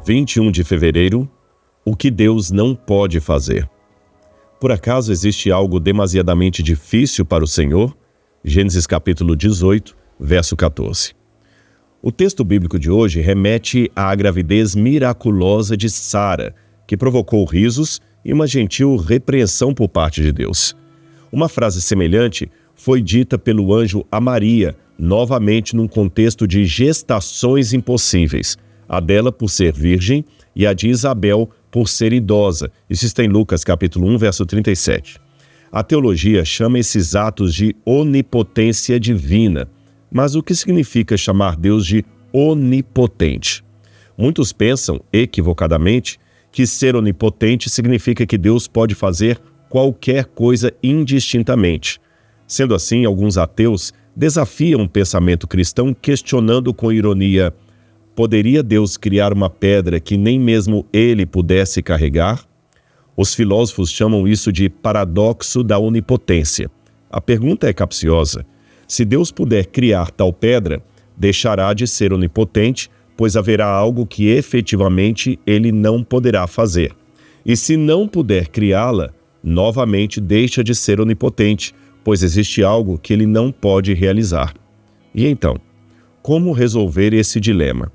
21 de fevereiro, o que Deus não pode fazer. Por acaso existe algo demasiadamente difícil para o Senhor? Gênesis capítulo 18, verso 14. O texto bíblico de hoje remete à gravidez miraculosa de Sara, que provocou risos e uma gentil repreensão por parte de Deus. Uma frase semelhante foi dita pelo anjo a Maria, novamente num contexto de gestações impossíveis, a dela por ser virgem e a de Isabel por ser idosa. Isso está em Lucas capítulo 1, verso 37. A teologia chama esses atos de onipotência divina. Mas o que significa chamar Deus de onipotente? Muitos pensam, equivocadamente, que ser onipotente significa que Deus pode fazer qualquer coisa indistintamente. Sendo assim, alguns ateus desafiam o pensamento cristão questionando com ironia: poderia Deus criar uma pedra que nem mesmo ele pudesse carregar? Os filósofos chamam isso de paradoxo da onipotência. A pergunta é capciosa. Se Deus puder criar tal pedra, deixará de ser onipotente, pois haverá algo que efetivamente ele não poderá fazer. E se não puder criá-la, novamente deixa de ser onipotente, pois existe algo que ele não pode realizar. E então, como resolver esse dilema?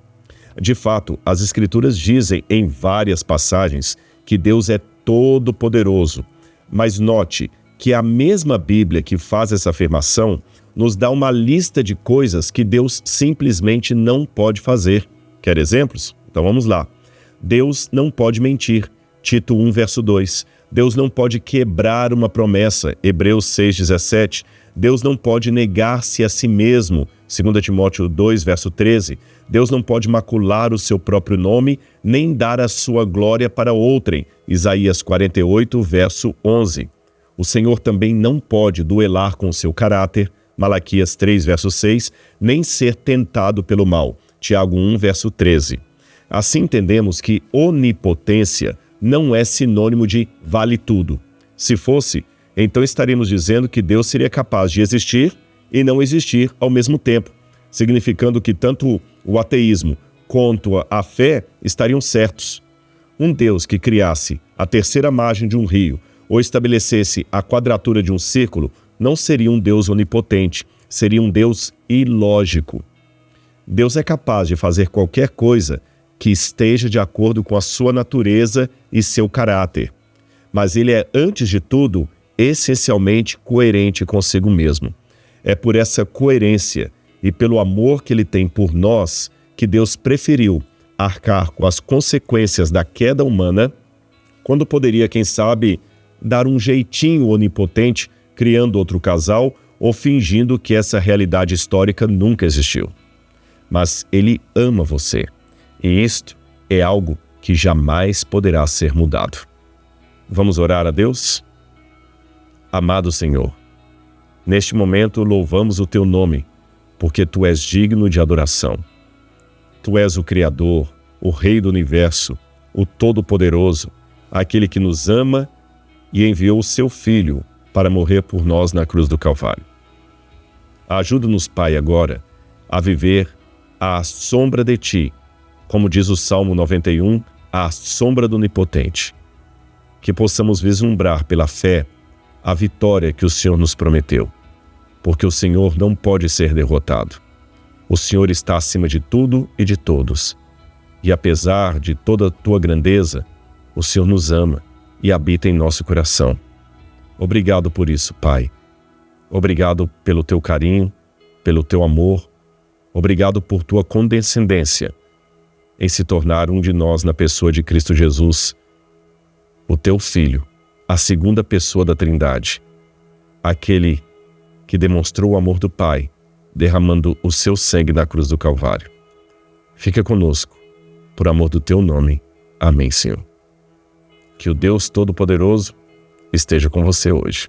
De fato, as Escrituras dizem em várias passagens que Deus é todo-poderoso, mas note que a mesma Bíblia que faz essa afirmação nos dá uma lista de coisas que Deus simplesmente não pode fazer. Quer exemplos? Então vamos lá. Deus não pode mentir. Tito 1, verso 2. Deus não pode quebrar uma promessa. Hebreus 6,17. Deus não pode negar-se a si mesmo. 2 Timóteo 2, verso 13. Deus não pode macular o seu próprio nome, nem dar a sua glória para outrem. Isaías 48, verso 11. O Senhor também não pode duelar com o seu caráter. Malaquias 3, verso 6, nem ser tentado pelo mal. Tiago 1, verso 13. Assim entendemos que onipotência não é sinônimo de vale tudo. Se fosse, então estaríamos dizendo que Deus seria capaz de existir e não existir ao mesmo tempo, significando que tanto o ateísmo quanto a fé estariam certos. Um Deus que criasse a terceira margem de um rio ou estabelecesse a quadratura de um círculo não seria um Deus onipotente, seria um Deus ilógico. Deus é capaz de fazer qualquer coisa que esteja de acordo com a sua natureza e seu caráter. Mas ele é, antes de tudo, essencialmente coerente consigo mesmo. É por essa coerência e pelo amor que ele tem por nós que Deus preferiu arcar com as consequências da queda humana, quando poderia, quem sabe, dar um jeitinho onipotente criando outro casal ou fingindo que essa realidade histórica nunca existiu. Mas ele ama você, e isto é algo que jamais poderá ser mudado. Vamos orar a Deus? Amado Senhor, neste momento louvamos o teu nome, porque tu és digno de adoração. Tu és o Criador, o Rei do Universo, o Todo-Poderoso, aquele que nos ama e enviou o seu Filho para morrer por nós na cruz do Calvário. Ajuda-nos, Pai, agora a viver à sombra de Ti, como diz o Salmo 91, à sombra do Onipotente. Que possamos vislumbrar pela fé a vitória que o Senhor nos prometeu, porque o Senhor não pode ser derrotado. O Senhor está acima de tudo e de todos. E apesar de toda a Tua grandeza, o Senhor nos ama e habita em nosso coração. Obrigado por isso, Pai. Obrigado pelo Teu carinho, pelo Teu amor. Obrigado por Tua condescendência em se tornar um de nós na pessoa de Cristo Jesus, o Teu Filho, a segunda pessoa da Trindade, aquele que demonstrou o amor do Pai, derramando o seu sangue na cruz do Calvário. Fica conosco, por amor do Teu nome. Amém, Senhor. Que o Deus Todo-Poderoso esteja com você hoje.